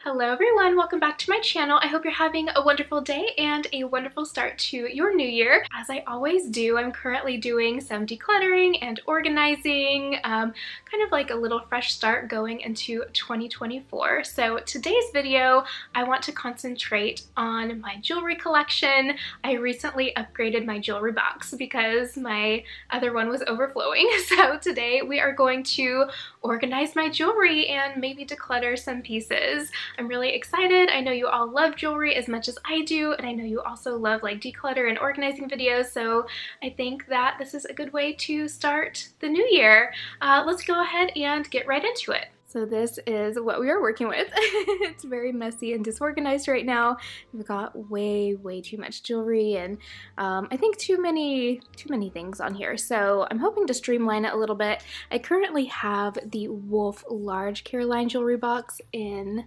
Hello everyone, welcome back to my channel. I hope you're having a wonderful day and a wonderful start to your new year. As I always do, I'm currently doing some decluttering and organizing, kind of like a little fresh start going into 2024. So today's video, I want to concentrate on my jewelry collection. I recently upgraded my jewelry box because my other one was overflowing. So today we are going to organize my jewelry and maybe declutter some pieces. I'm really excited. I know you all love jewelry as much as I do, and I know you also love like declutter and organizing videos, so I think that this is a good way to start the new year. Let's go ahead and get right into it. So this is what we are working with. It's very messy and disorganized right now. We've got way too much jewelry and I think too many things on here. So I'm hoping to streamline it a little bit. I currently have the Wolf large Caroline jewelry box in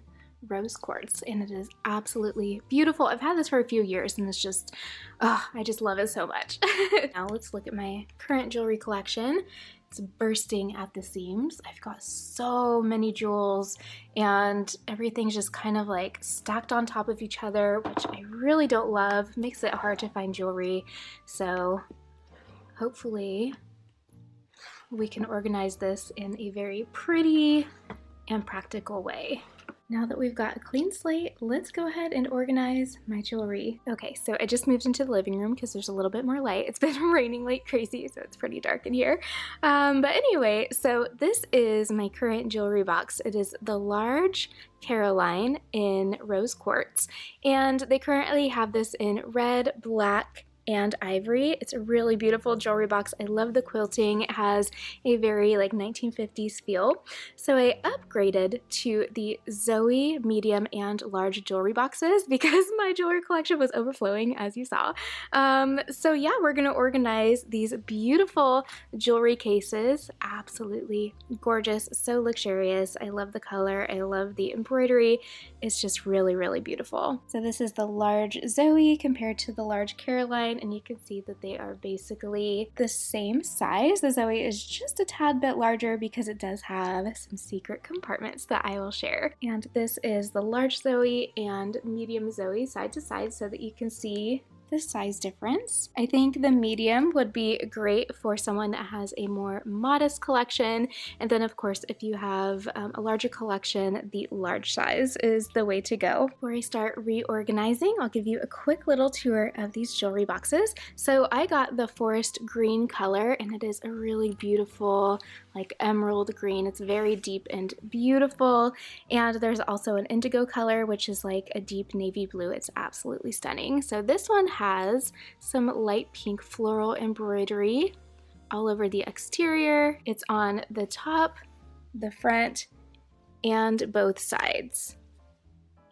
rose quartz, and it is absolutely beautiful. I've had this for a few years and it's just, I just love it so much. Now let's look at my current jewelry collection. It's bursting at the seams. I've got so many jewels and everything's just kind of like stacked on top of each other, which I really don't love. Makes it hard to find jewelry. So hopefully we can organize this in a very pretty and practical way. Now that we've got a clean slate, let's go ahead and organize my jewelry. Okay, so I just moved into the living room because there's a little bit more light. It's been raining like crazy, so it's pretty dark in here. But anyway, so this is my current jewelry box. It is the large Caroline in rose quartz, and they currently have this in red, black, and ivory. It's a really beautiful jewelry box. I love the quilting. It has a very like 1950s feel. So I upgraded to the Zoe medium and large jewelry boxes because my jewelry collection was overflowing, as you saw. So yeah, we're gonna organize these beautiful jewelry cases. Absolutely gorgeous, so luxurious. I love the color. I love the embroidery. It's just really beautiful. So this is the large Zoe compared to the large Caroline, and you can see that they are basically the same size. The Zoe is just a tad bit larger because it does have some secret compartments that I will share. And this is the large Zoe and medium Zoe side to side so that you can see the size difference. I think the medium would be great for someone that has a more modest collection, and then of course if you have a larger collection, the large size is the way to go. Before I start reorganizing, I'll give you a quick little tour of these jewelry boxes. So I got the forest green color, and it is a really beautiful like emerald green. It's very deep and beautiful, and there's also an indigo color which is like a deep navy blue. It's absolutely stunning. So this one has some light pink floral embroidery all over the exterior. It's on the top, the front, and both sides.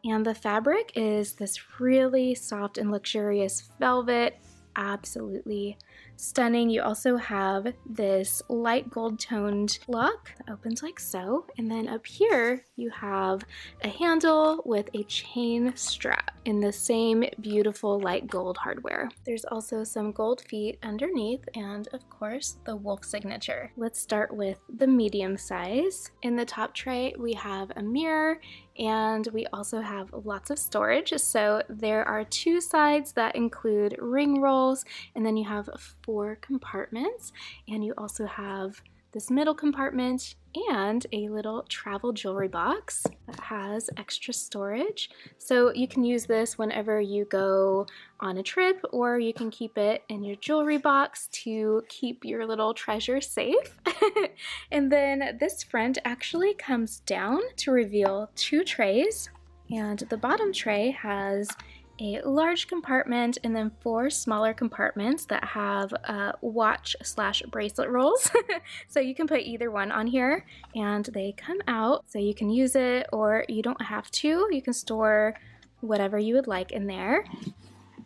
And the fabric is this really soft and luxurious velvet. Absolutely stunning. You also have this light gold toned lock that opens like so, and then up here you have a handle with a chain strap in the same beautiful light gold hardware. There's also some gold feet underneath, and of course the Wolf signature. Let's start with the medium size. In the top tray we have a mirror, and we also have lots of storage. So there are two sides that include ring rolls, and then you have 4 compartments, and you also have this middle compartment and a little travel jewelry box that has extra storage. So you can use this whenever you go on a trip, or you can keep it in your jewelry box to keep your little treasure safe. And then this front actually comes down to reveal 2 trays, and the bottom tray has a large compartment and then 4 smaller compartments that have watch/bracelet rolls. So you can put either one on here and they come out, so you can use it or you don't have to. You can store whatever you would like in there.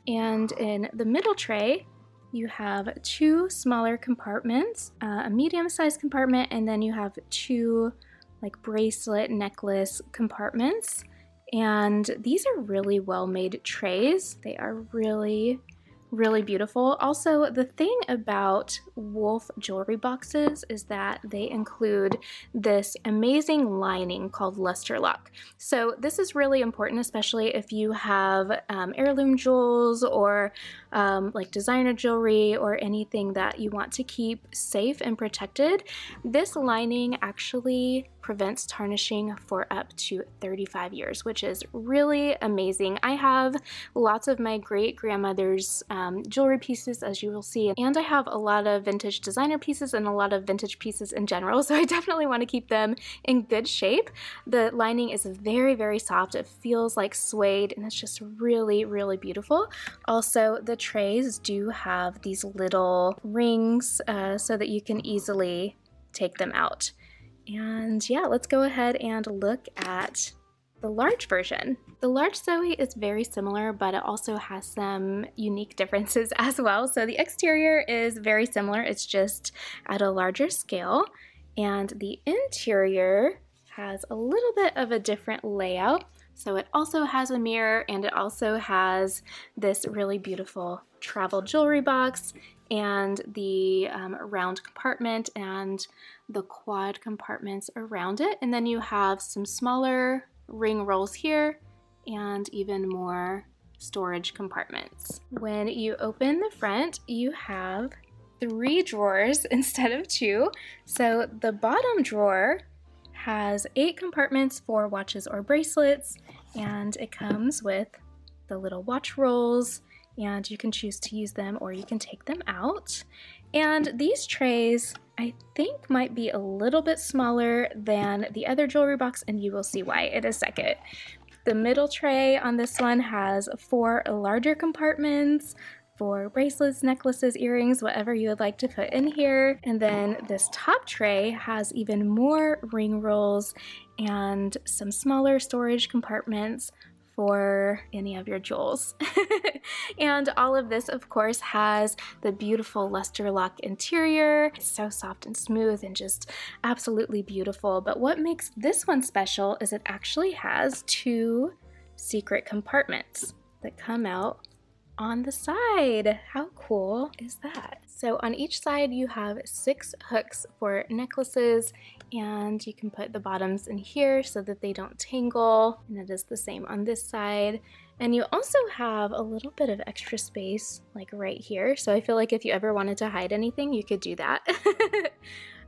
And in the middle tray you have 2 smaller compartments, a medium-sized compartment, and then you have 2 like bracelet necklace compartments. And these are really well made trays. They are really really beautiful. Also, the thing about Wolf jewelry boxes is that they include this amazing lining called luster lock. So this is really important, especially if you have heirloom jewels or like designer jewelry or anything that you want to keep safe and protected. This lining actually prevents tarnishing for up to 35 years, which is really amazing. I have lots of my great grandmother's jewelry pieces, as you will see, and I have a lot of vintage designer pieces and a lot of vintage pieces in general, so I definitely want to keep them in good shape. The lining is very, very soft. It feels like suede, and it's just really, really beautiful. Also, the trays do have these little rings so that you can easily take them out. And yeah, let's go ahead and look at the large version. The large Zoe is very similar, but it also has some unique differences as well. So the exterior is very similar, it's just at a larger scale. And the interior has a little bit of a different layout. So it also has a mirror, and it also has this really beautiful travel jewelry box and the round compartment and the quad compartments around it. And then you have some smaller ring rolls here and even more storage compartments. When you open the front, you have 3 drawers instead of 2. So the bottom drawer has 8 compartments for watches or bracelets, and it comes with the little watch rolls, and you can choose to use them or you can take them out. And these trays, I think, might be a little bit smaller than the other jewelry box, and you will see why in a second. The middle tray on this one has 4 larger compartments for bracelets, necklaces, earrings, whatever you would like to put in here. And then this top tray has even more ring rolls and some smaller storage compartments for any of your jewels. And all of this, of course, has the beautiful luster lock interior. It's so soft and smooth and just absolutely beautiful. But what makes this one special is it actually has 2 secret compartments that come out on the side. How cool is that? So on each side you have 6 hooks for necklaces, and you can put the bottoms in here so that they don't tangle, and it is the same on this side. And you also have a little bit of extra space like right here, so I feel like if you ever wanted to hide anything, you could do that.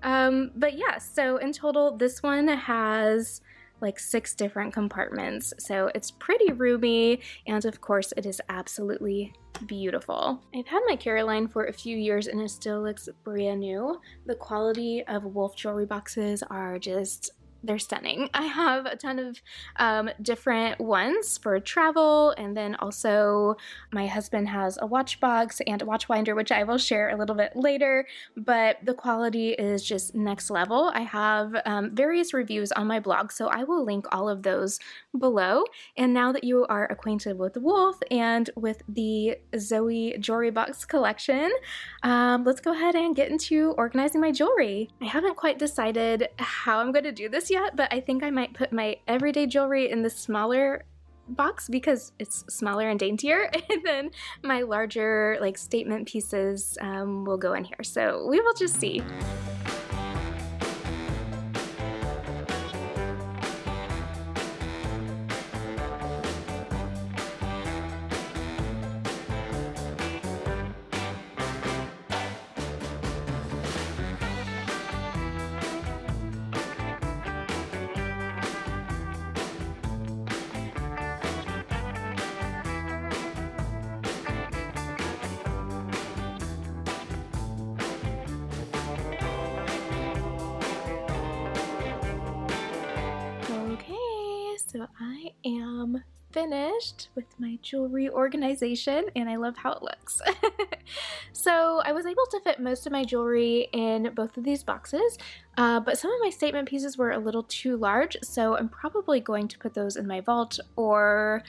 But yeah, so in total this one has like 6 different compartments, so it's pretty roomy, and of course it is absolutely beautiful. I've had my Caroline for a few years and it still looks brand new. The quality of Wolf jewelry boxes are just, they're stunning. I have a ton of different ones for travel, and then also my husband has a watch box and a watch winder, which I will share a little bit later, but the quality is just next level. I have various reviews on my blog, so I will link all of those below. And now that you are acquainted with Wolf and with the Zoe jewelry box collection, let's go ahead and get into organizing my jewelry. I haven't quite decided how I'm going to do this yet, but I think I might put my everyday jewelry in the smaller box because it's smaller and daintier, and then my larger like statement pieces will go in here. So we will just see. So I am finished with my jewelry organization, and I love how it looks. So I was able to fit most of my jewelry in both of these boxes, but some of my statement pieces were a little too large, so I'm probably going to put those in my vault, or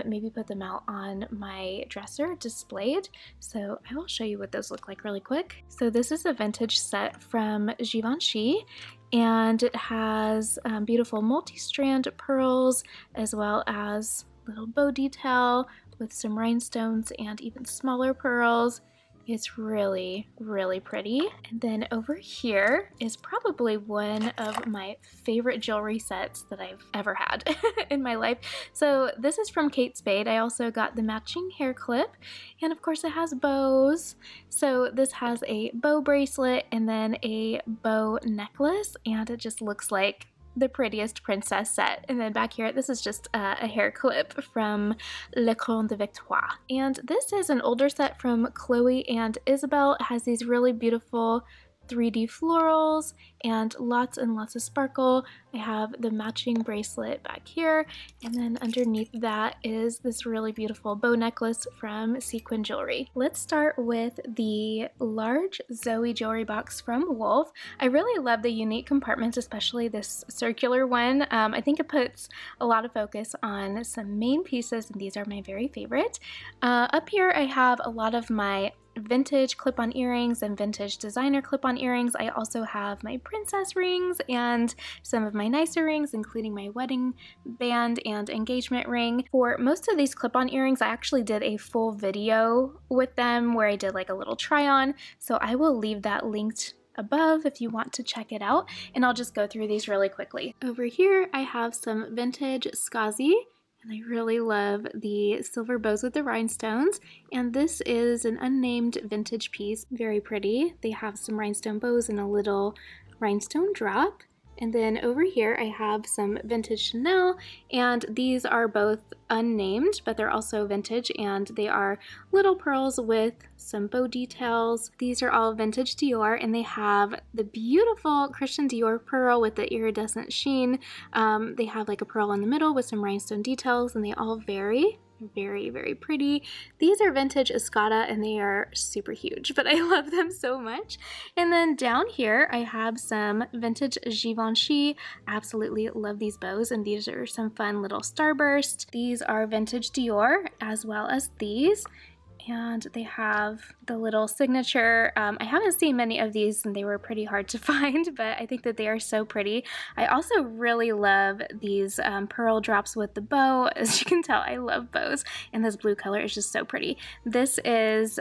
maybe put them out on my dresser displayed. So I will show you what those look like really quick. So this is a vintage set from Givenchy, and it has beautiful multi-strand pearls as well as little bow detail, with some rhinestones and even smaller pearls. It's really, really pretty. And then over here is probably one of my favorite jewelry sets that I've ever had in my life. So this is from Kate Spade. I also got the matching hair clip, and of course it has bows. So this has a bow bracelet and then a bow necklace, and it just looks like the prettiest princess set. And then back here, this is just a hair clip from Le Couronne de Victoire. And this is an older set from Chloe and Isabel. It has these really beautiful 3D florals and lots of sparkle. I have the matching bracelet back here, and then underneath that is this really beautiful bow necklace from Sequin Jewelry. Let's start with the large Zoe jewelry box from Wolf. I really love the unique compartments, especially this circular one. I think it puts a lot of focus on some main pieces, and these are my very favorite. Up here I have a lot of my vintage clip-on earrings and vintage designer clip-on earrings. I also have my princess rings and some of my nicer rings, including my wedding band and engagement ring. For most of these clip-on earrings, I actually did a full video with them where I did like a little try-on, so I will leave that linked above if you want to check it out, and I'll just go through these really quickly. Over here I have some vintage Skazi, and I really love the silver bows with the rhinestones. And this is an unnamed vintage piece, very pretty. They have some rhinestone bows and a little rhinestone drop. And then over here I have some vintage Chanel, and these are both unnamed, but they're also vintage, and they are little pearls with some bow details. These are all vintage Dior, and they have the beautiful Christian Dior pearl with the iridescent sheen. They have like a pearl in the middle with some rhinestone details, and they all vary. Very, very pretty. These are vintage Escada, and they are super huge, but I love them so much. And then down here I have some vintage Givenchy. Absolutely love these bows, and these are some fun little starburst. These are vintage Dior, as well as these. And they have the little signature. I haven't seen many of these, and they were pretty hard to find, but I think that they are so pretty. I also really love these pearl drops with the bow. As you can tell, I love bows, and this blue color is just so pretty. This is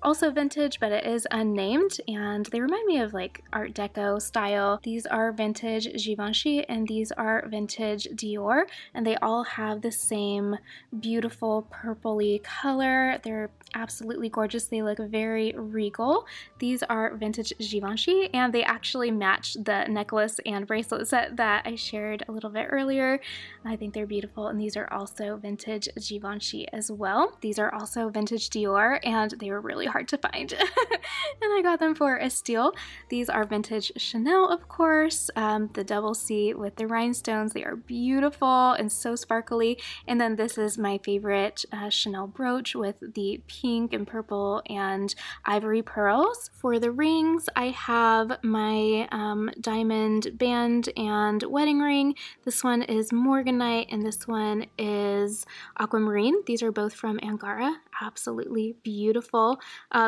also vintage, but it is unnamed, and they remind me of like Art Deco style. These are vintage Givenchy, and these are vintage Dior, and they all have the same beautiful purpley color. They're absolutely gorgeous. They look very regal. These are vintage Givenchy, and they actually match the necklace and bracelet set that I shared a little bit earlier. I think they're beautiful, and these are also vintage Givenchy as well. These are also vintage Dior, and they were really hard to find. And I got them for a steal. These are vintage Chanel, of course. The double C with the rhinestones. They are beautiful and so sparkly. And then this is my favorite Chanel brooch with the pink and purple and ivory pearls. For the rings, I have my diamond band and wedding ring. This one is Morganite, and this one is Aquamarine. These are both from Angara. Absolutely beautiful.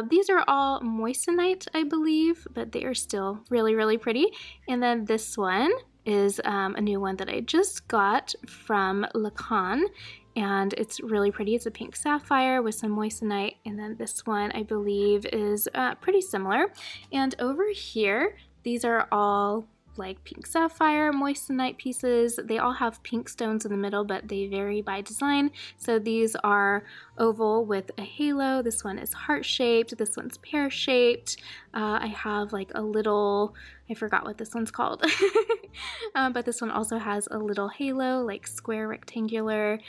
These are all moissanite, I believe, but they are still really, really pretty. And then this one is a new one that I just got from Lacan, and it's really pretty. It's a pink sapphire with some moissanite, and then this one I believe is pretty similar. And over here, these are all like pink sapphire moissanite pieces. They all have pink stones in the middle, but they vary by design. So these are oval with a halo. This one is heart-shaped. This one's pear-shaped. I have like a little, I forgot what this one's called, but this one also has a little halo, like square rectangular.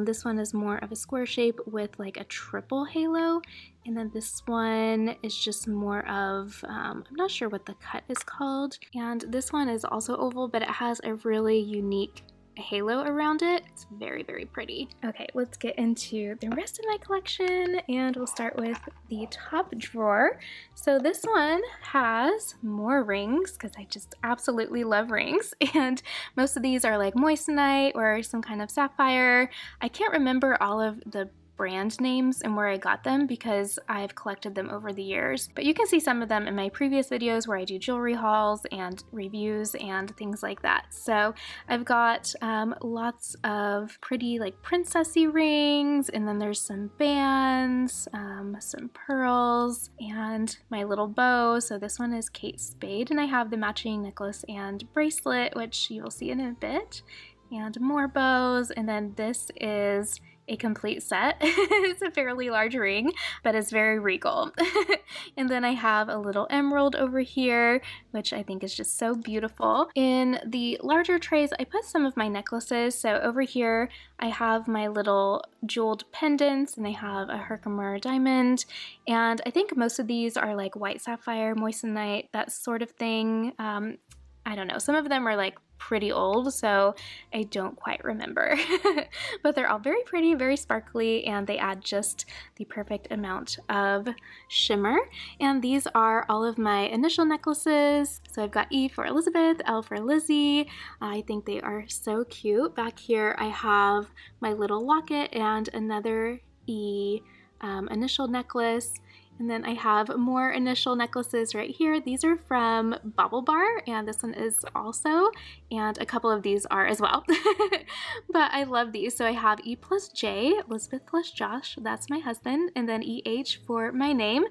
This one is more of a square shape with like a triple halo. And then this one is just more of, I'm not sure what the cut is called. And this one is also oval, but it has a really unique halo around it. It's very, very pretty. Okay, let's get into the rest of my collection, and we'll start with the top drawer. So this one has more rings because I just absolutely love rings, and most of these are like moissanite or some kind of sapphire. I can't remember all of the brand names and where I got them because I've collected them over the years. But you can see some of them in my previous videos where I do jewelry hauls and reviews and things like that. So I've got lots of pretty like princessy rings, and then there's some bands, some pearls, and my little bow. So this one is Kate Spade, and I have the matching necklace and bracelet, which you will see in a bit, and more bows. And then this is a complete set. It's a fairly large ring, but it's very regal. And then I have a little emerald over here, which I think is just so beautiful. In the larger trays, I put some of my necklaces. So over here, I have my little jeweled pendants, and they have a Herkimer diamond. And I think most of these are like white sapphire, moissanite, that sort of thing. I don't know. Some of them are like pretty old, so I don't quite remember. But they're all very pretty, very sparkly, and they add just the perfect amount of shimmer. And these are all of my initial necklaces. So I've got E for Elizabeth, L for Lizzie. I think they are so cute. Back here I have my little locket and another E initial necklace. And then I have more initial necklaces right here. These are from Bauble Bar, and this one is also, and a couple of these are as well. But I love these. So I have E plus J, Elizabeth plus Josh, that's my husband, and then EH for my name.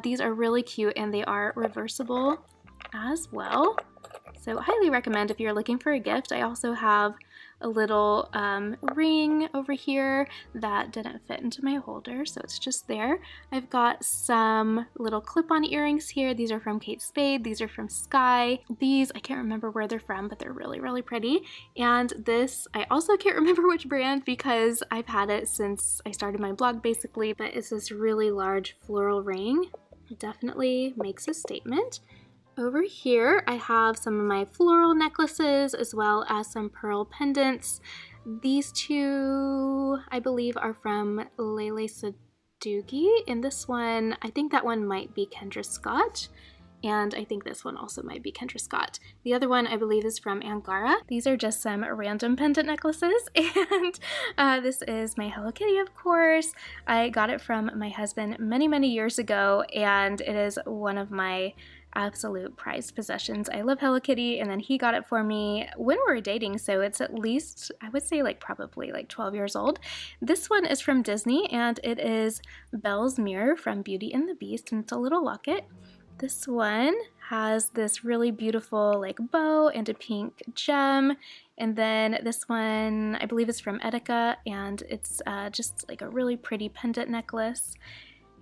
These are really cute, and they are reversible as well. So highly recommend if you're looking for a gift. I also have a little ring over here that didn't fit into my holder, so it's just there. I've got some little clip-on earrings here. These are from Kate Spade. These are from Sky. These, I can't remember where they're from, but they're really, really pretty. And this, I also can't remember which brand because I've had it since I started my blog basically, but it's this really large floral ring. It definitely makes a statement. Over here, I have some of my floral necklaces as well as some pearl pendants. These two, I believe, are from Lele Sadoughi, and this one, I think that one might be Kendra Scott, and I think this one also might be Kendra Scott. The other one, I believe, is from Angara. These are just some random pendant necklaces, and this is my Hello Kitty, of course. I got it from my husband many, many years ago, and it is one of my absolute prized possessions. I love Hello Kitty, and then he got it for me when we were dating, so it's at least, I would say, like probably like 12 years old. This one is from Disney, and it is Belle's mirror from Beauty and the Beast, and it's a little locket. This one has this really beautiful like bow and a pink gem, and then this one I believe is from Etika, and it's just like a really pretty pendant necklace.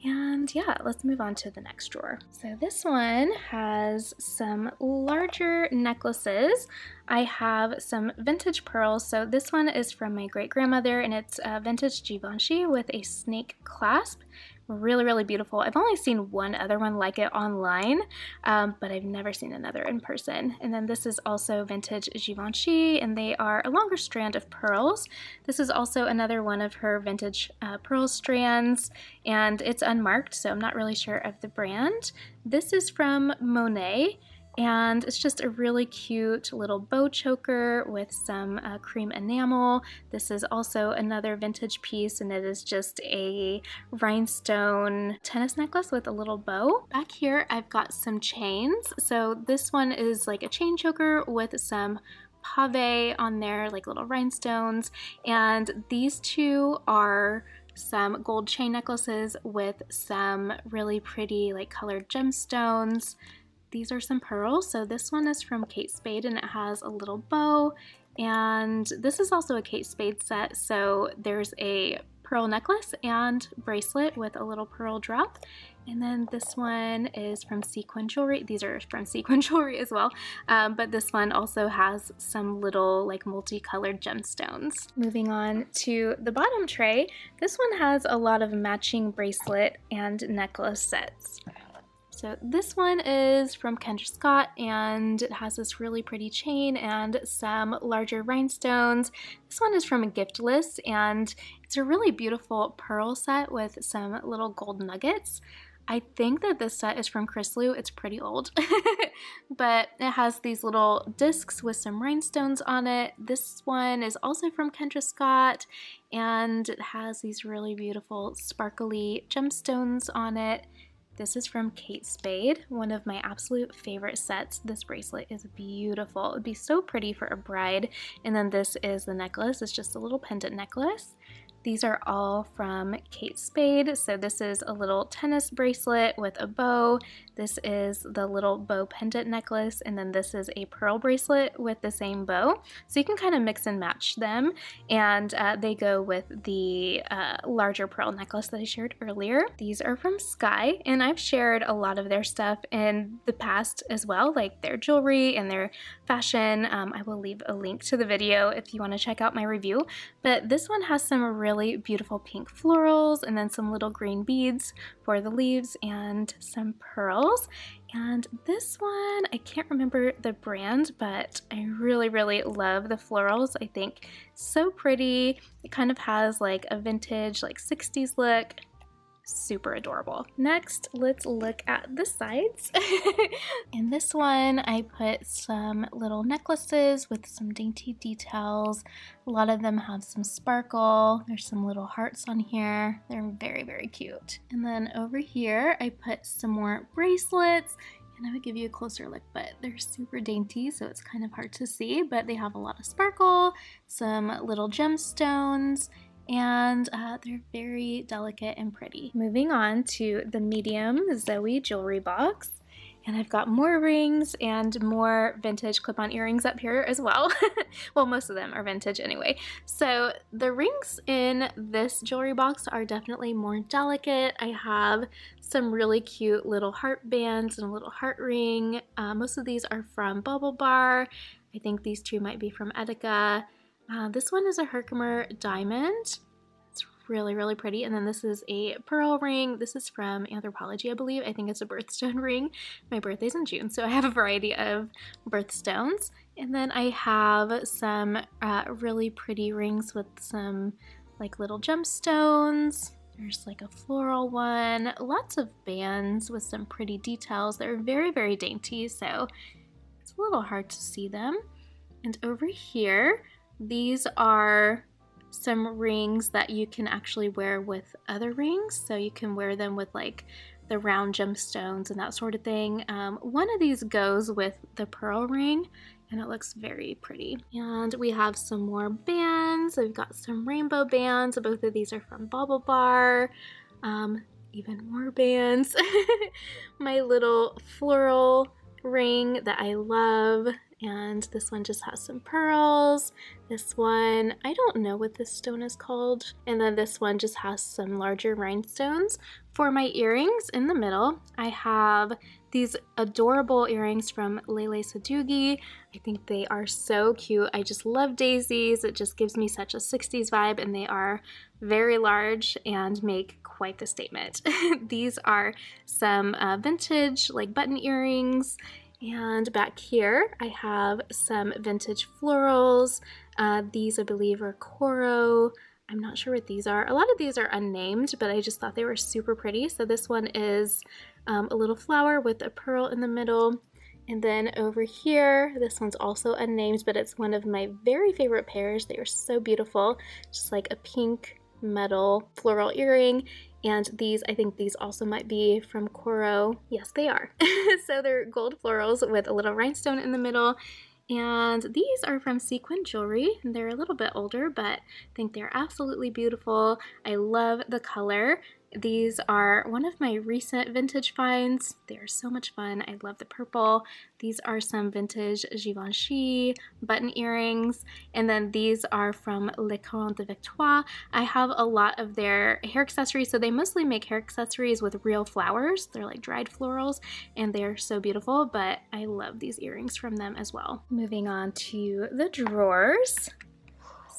And yeah, let's move on to the next drawer. So this one has some larger necklaces. I have some vintage pearls. So this one is from my great-grandmother, and it's vintage Givenchy with a snake clasp. Really, really beautiful. I've only seen one other one like it online, but I've never seen another in person. And then this is also vintage Givenchy, and they are a longer strand of pearls. This is also another one of her vintage pearl strands, and it's unmarked, so I'm not really sure of the brand. This is from Monet, and it's just a really cute little bow choker with some cream enamel. This is also another vintage piece, and it is just a rhinestone tennis necklace with a little bow. Back here I've got some chains. So this one is like a chain choker with some pave on there, like little rhinestones, and these two are some gold chain necklaces with some really pretty like colored gemstones. These are some pearls. So this one is from Kate Spade, and it has a little bow, and this is also a Kate Spade set. So there's a pearl necklace and bracelet with a little pearl drop. And then this one is from Sequin Jewelry. These are from Sequin Jewelry as well, but this one also has some little like multicolored gemstones. Moving on to the bottom tray, this one has a lot of matching bracelet and necklace sets. So this one is from Kendra Scott, and it has this really pretty chain and some larger rhinestones. This one is from a gift list, and it's a really beautiful pearl set with some little gold nuggets. I think that this set is from Chrisley. It's pretty old, but it has these little discs with some rhinestones on it. This one is also from Kendra Scott, and it has these really beautiful sparkly gemstones on it. This is from Kate Spade, one of my absolute favorite sets. This bracelet is beautiful. It would be so pretty for a bride. And then this is the necklace. It's just a little pendant necklace. These are all from Kate Spade. So this is a little tennis bracelet with a bow. This is the little bow pendant necklace, and then this is a pearl bracelet with the same bow. So you can kind of mix and match them, and they go with the larger pearl necklace that I shared earlier. These are from Sky, and I've shared a lot of their stuff in the past as well, like their jewelry and their fashion. I will leave a link to the video if you want to check out my review, but this one has some really beautiful pink florals and then some little green beads for the leaves and some pearls. And this one, I can't remember the brand, but I really, really love the florals. I think so pretty. It kind of has like a vintage, like 60s look. Super adorable. Next, let's look at the sides. In this one, I put some little necklaces with some dainty details. A lot of them have some sparkle. There's some little hearts on here. They're very, very cute. And then over here, I put some more bracelets. And I would give you a closer look, but they're super dainty, so it's kind of hard to see, but they have a lot of sparkle, some little gemstones, and they're very delicate and pretty. Moving on to the medium Zoe jewelry box. And I've got more rings and more vintage clip-on earrings up here as well. Well, most of them are vintage anyway. So the rings in this jewelry box are definitely more delicate. I have some really cute little heart bands and a little heart ring. Most of these are from Bubble Bar. I think these two might be from Etika. This one is a Herkimer diamond. It's really, really pretty. And then this is a pearl ring. This is from Anthropologie, I believe. I think it's a birthstone ring. My birthday's in June, so I have a variety of birthstones. And then I have some really pretty rings with some like little gemstones. There's like a floral one. Lots of bands with some pretty details. They're very, very dainty, so it's a little hard to see them. And over here, these are some rings that you can actually wear with other rings. So you can wear them with like the round gemstones and that sort of thing. One of these goes with the pearl ring and it looks very pretty. And we have some more bands. We've got some rainbow bands. Both of these are from Bubble Bar. Even more bands. My little floral ring that I love. And this one just has some pearls. This one, I don't know what this stone is called. And then this one just has some larger rhinestones. For my earrings in the middle, I have these adorable earrings from Lele Sadoughi. I think they are so cute. I just love daisies. It just gives me such a 60s vibe, and they are very large and make quite the statement. These are some vintage like button earrings. And back here, I have some vintage florals. These, I believe, are coral. I'm not sure what these are. A lot of these are unnamed, but I just thought they were super pretty. So this one is a little flower with a pearl in the middle. And then over here, this one's also unnamed, but it's one of my very favorite pairs. They are so beautiful. Just like a pink metal floral earring. And these, I think these also might be from Coro. Yes, they are. So they're gold florals with a little rhinestone in the middle. And these are from Sequin Jewelry. They're a little bit older, but I think they're absolutely beautiful. I love the color. These are one of my recent vintage finds. They're so much fun. I love the purple. These are some vintage Givenchy button earrings. And then these are from Le Courant de Victoire. I have a lot of their hair accessories. So they mostly make hair accessories with real flowers. They're like dried florals and they're so beautiful, but I love these earrings from them as well. Moving on to the drawers.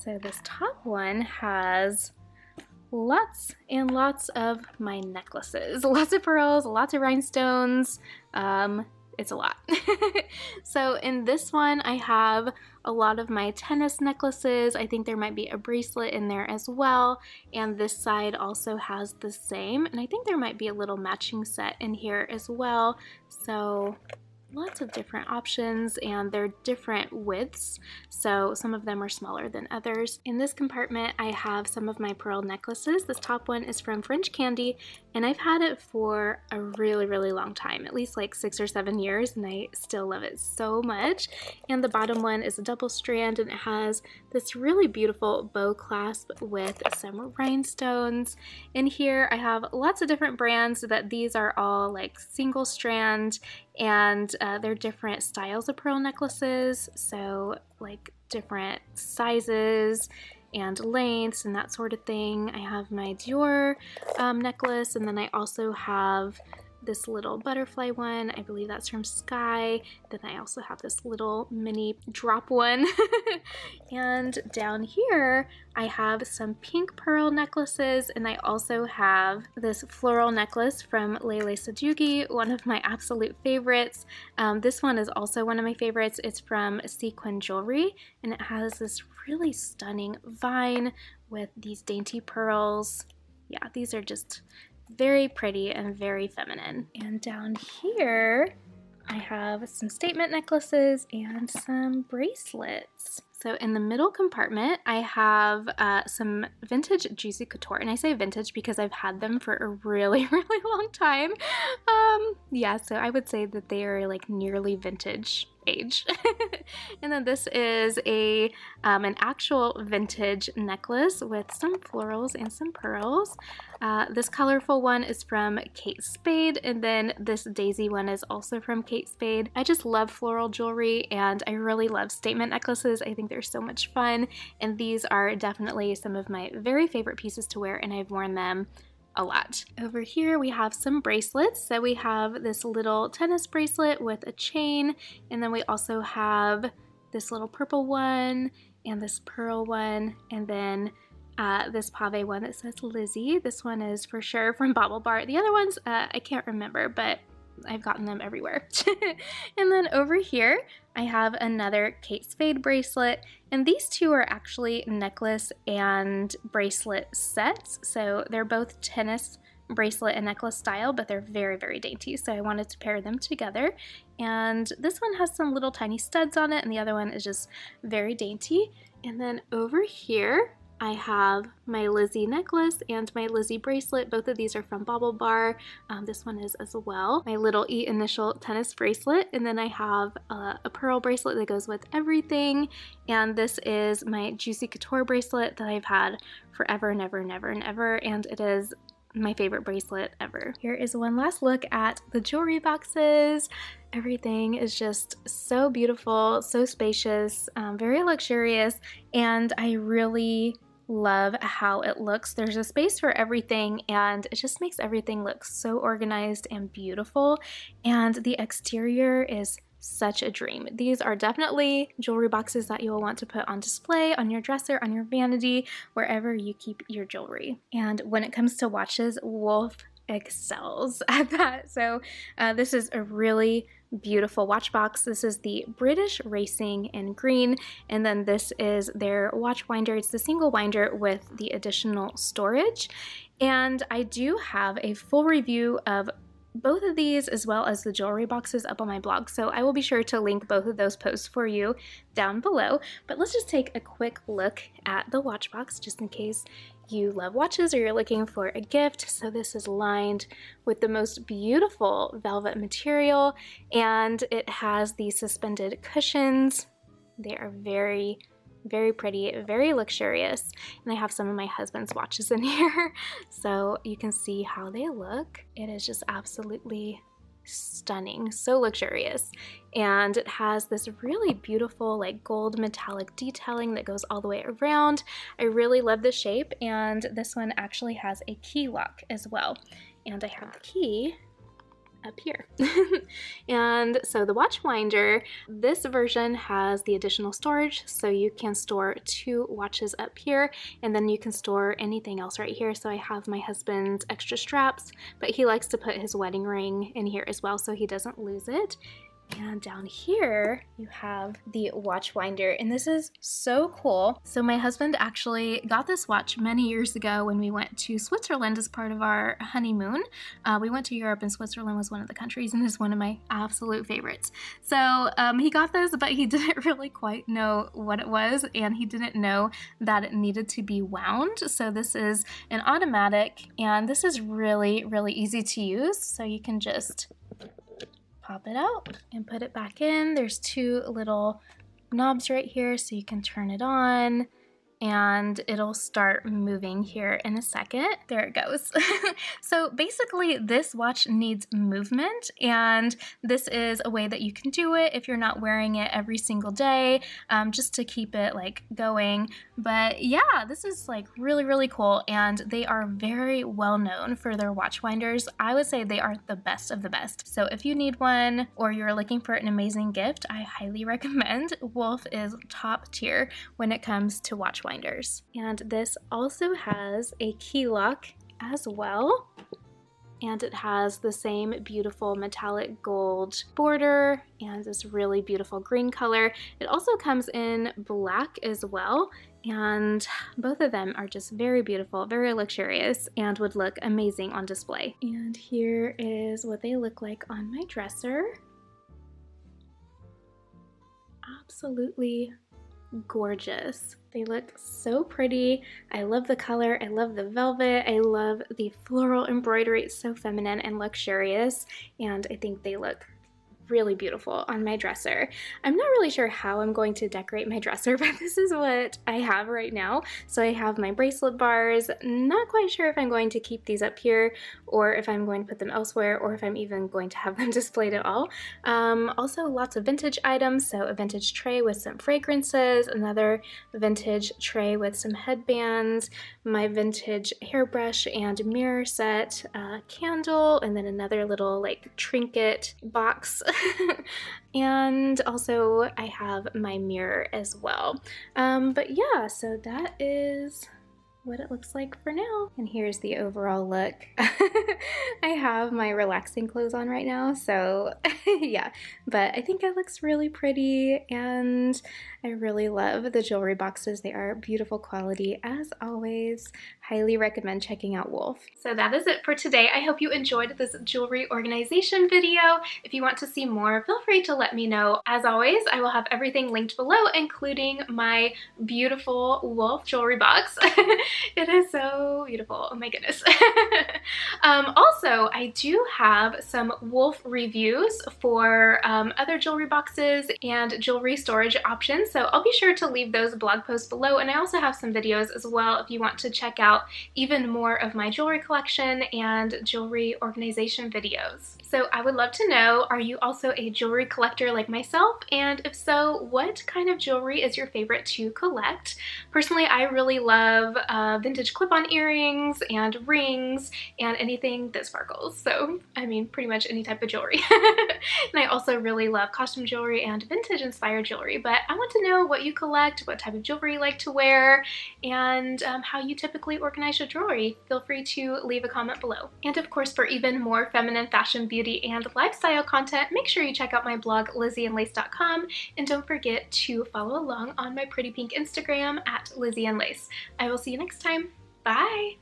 So this top one has lots and lots of my necklaces. Lots of pearls, lots of rhinestones. it's a lot. So in this one, I have a lot of my tennis necklaces. I think there might be a bracelet in there as well. And this side also has the same. And I think there might be a little matching set in here as well. So lots of different options, and they're different widths, so some of them are smaller than others. In this compartment, I have some of my pearl necklaces. This top one is from French Candy, and I've had it for a really long time, at least like 6 or 7 years, and I still love it so much. And the bottom one is a double strand, and it has this really beautiful bow clasp with some rhinestones. In here, I have lots of different brands, that these are all like single strand, and they're different styles of pearl necklaces, so like different sizes and lengths and that sort of thing. I have my Dior necklace, and then I also have this little butterfly one. I believe that's from Sky. Then I also have this little mini drop one. And down here, I have some pink pearl necklaces, and I also have this floral necklace from Lele Sadoughi, one of my absolute favorites. This one is also one of my favorites. It's from Sequin Jewelry, and it has this really stunning vine with these dainty pearls. Yeah, these are just very pretty and very feminine. And down here, I have some statement necklaces and some bracelets. So in the middle compartment, I have some vintage Juicy Couture, and I say vintage because I've had them for a really long time. Yeah, so I would say that they are like nearly vintage age. And then this is an actual vintage necklace with some florals and some pearls. This colorful one is from Kate Spade, and then this daisy one is also from Kate Spade. I just love floral jewelry, and I really love statement necklaces. I think they're so much fun, and these are definitely some of my very favorite pieces to wear, and I've worn them a lot. Over here we have some bracelets. So we have this little tennis bracelet with a chain, and then we also have this little purple one and this pearl one, and then this pave one that says Lizzie. This one is for sure from Bauble Bar. The other ones I can't remember, but I've gotten them everywhere. And then over here I have another Kate Spade bracelet, and these two are actually necklace and bracelet sets. So they're both tennis bracelet and necklace style, but they're very dainty, so I wanted to pair them together. And this one has some little tiny studs on it, and the other one is just very dainty. And then over here I have my Lizzie necklace and my Lizzie bracelet. Both of these are from Bauble Bar. This one is as well. My little E initial tennis bracelet, and then I have a pearl bracelet that goes with everything. And this is my Juicy Couture bracelet that I've had forever and ever, and it is my favorite bracelet ever. Here is one last look at the jewelry boxes. Everything is just so beautiful, so spacious, very luxurious, and I really love how it looks. There's a space for everything, and it just makes everything look so organized and beautiful. And the exterior is such a dream. These are definitely jewelry boxes that you'll want to put on display, on your dresser, on your vanity, wherever you keep your jewelry. And when it comes to watches, Wolf excels at that. So this is a really beautiful watch box. This is the British Racing in green, and then this is their watch winder. It's the single winder with the additional storage. And I do have a full review of both of these as well as the jewelry boxes up on my blog, so I will be sure to link both of those posts for you down below. But let's just take a quick look at the watch box just in case you love watches or you're looking for a gift. So this is lined with the most beautiful velvet material, and it has these suspended cushions. They are very pretty, very luxurious, and I have some of my husband's watches in here so you can see how they look. It is just absolutely stunning, so luxurious, and it has this really beautiful like gold metallic detailing that goes all the way around. I really love the shape, and this one actually has a key lock as well, and I have the key up here. And so the watch winder, this version has the additional storage, so you can store 2 watches up here, and then you can store anything else right here. So I have my husband's extra straps, but he likes to put his wedding ring in here as well so he doesn't lose it. And down here you have the watch winder, and this is so cool. So my husband actually got this watch many years ago when we went to Switzerland as part of our honeymoon. We went to Europe, and Switzerland was one of the countries, and is one of my absolute favorites. So he got this, but he didn't really quite know what it was, and he didn't know that it needed to be wound. So this is an automatic, and this is really, really easy to use. So you can just pop it out and put it back in. There's 2 little knobs right here, so you can turn it on and it'll start moving here in a second. There it goes. So basically this watch needs movement, and this is a way that you can do it if you're not wearing it every single day, just to keep it like going. But yeah, this is like really, really cool, and they are very well known for their watch winders. I would say they are the best of the best. So if you need one or you're looking for an amazing gift, I highly recommend. Wolf is top tier when it comes to watch winders. And this also has a key lock as well, and it has the same beautiful metallic gold border and this really beautiful green color. It also comes in black as well, and both of them are just very beautiful, very luxurious, and would look amazing on display. And here is what they look like on my dresser. Absolutely gorgeous. They look so pretty. I love the color. I love the velvet. I love the floral embroidery. It's so feminine and luxurious, and I think they look really beautiful on my dresser. I'm not really sure how I'm going to decorate my dresser, but this is what I have right now. So I have my bracelet bars. Not quite sure if I'm going to keep these up here or if I'm going to put them elsewhere, or if I'm even going to have them displayed at all. Also lots of vintage items. So a vintage tray with some fragrances, another vintage tray with some headbands, my vintage hairbrush and mirror set, candle, and then another little like trinket box. And also I have my mirror as well. But yeah, so that is what it looks like for now. And here's the overall look. I have my relaxing clothes on right now, so yeah, but I think it looks really pretty, and I really love the jewelry boxes. They are beautiful quality as always. Highly recommend checking out Wolf. So that is it for today. I hope you enjoyed this jewelry organization video. If you want to see more, feel free to let me know. As always, I will have everything linked below, including my beautiful Wolf jewelry box. It is so beautiful. Oh my goodness. Also, I do have some Wolf reviews for other jewelry boxes and jewelry storage options. So I'll be sure to leave those blog posts below. And I also have some videos as well if you want to check out even more of my jewelry collection and jewelry organization videos. So I would love to know, are you also a jewelry collector like myself? And if so, what kind of jewelry is your favorite to collect? Personally, I really love vintage clip-on earrings and rings and anything that sparkles. So, I mean, pretty much any type of jewelry. And I also really love costume jewelry and vintage inspired jewelry, but I want to know what you collect, what type of jewelry you like to wear, and how you typically organize your jewelry. Feel free to leave a comment below. And of course, for even more feminine fashion, beauty, and lifestyle content, make sure you check out my blog, lizzieandlace.com, and don't forget to follow along on my pretty pink Instagram at lizzieandlace. I will see you next time. Bye!